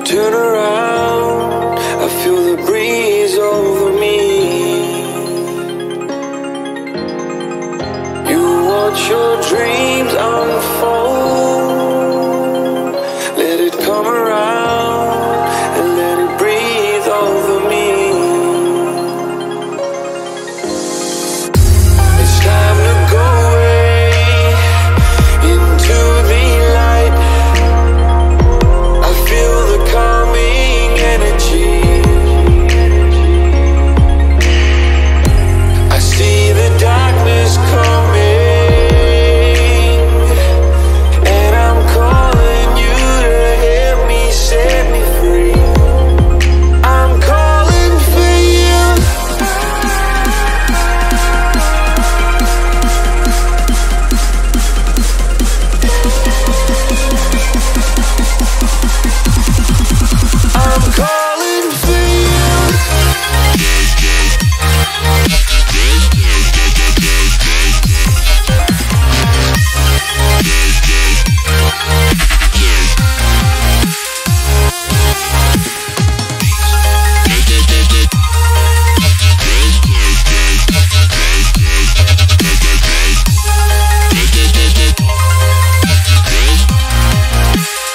turn around, I feel the breeze over me. You watch your dreams unfold. Let it come around and let it breathe over me. It's time to go away into the light. I feel the calming energy. I see the darkness coming, and I'm calling you to help me set me free. I'm calling for you. I'm calling for you.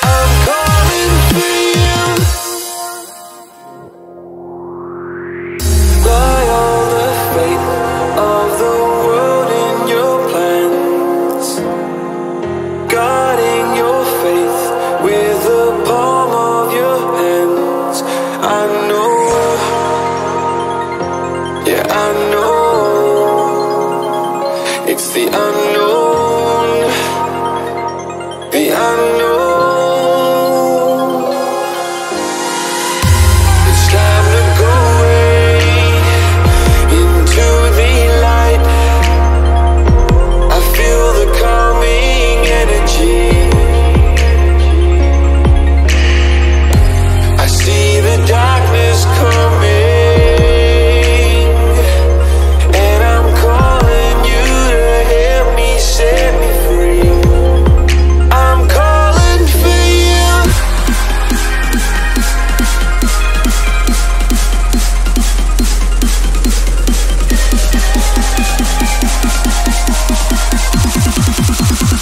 I'm calling for you. Fly all the fate of the world in your plans, guarding your faith with the palm of your hands. I know, yeah, I know. It's the unknown, the unknown. It's time to go away into the light. I feel the calming energy. I see the darkness coming, and I'm calling you to help me set me free. I'm calling for you.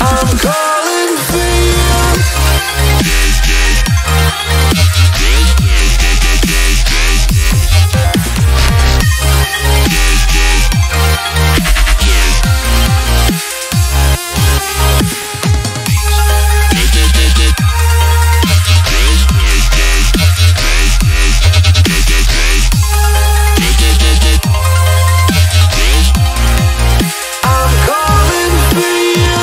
I'm calling for you. I'm calling for you.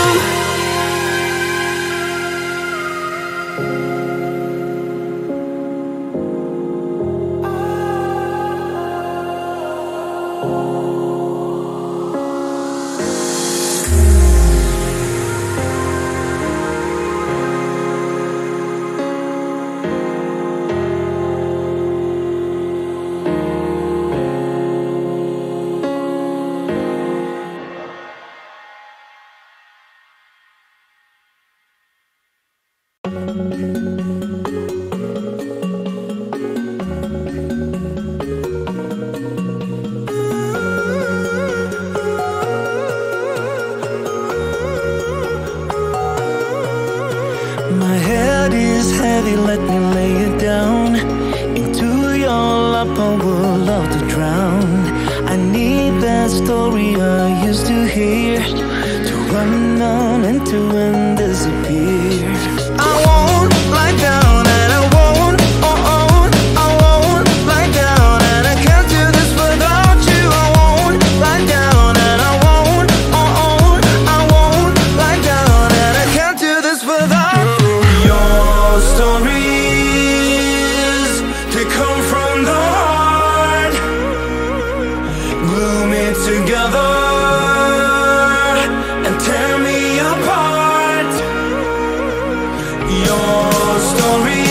My head is heavy, let me lay it down. Into your lap I would love to drown. I need that story I used to hear, to run on and to end disappear. I won't lie down and I won't, I won't lie down, and I can't do this without you. I won't lie down and I won't, I won't lie down, and I can't do this without you. Your stories, they come from the heart. Glue me together and tear me apart. Your story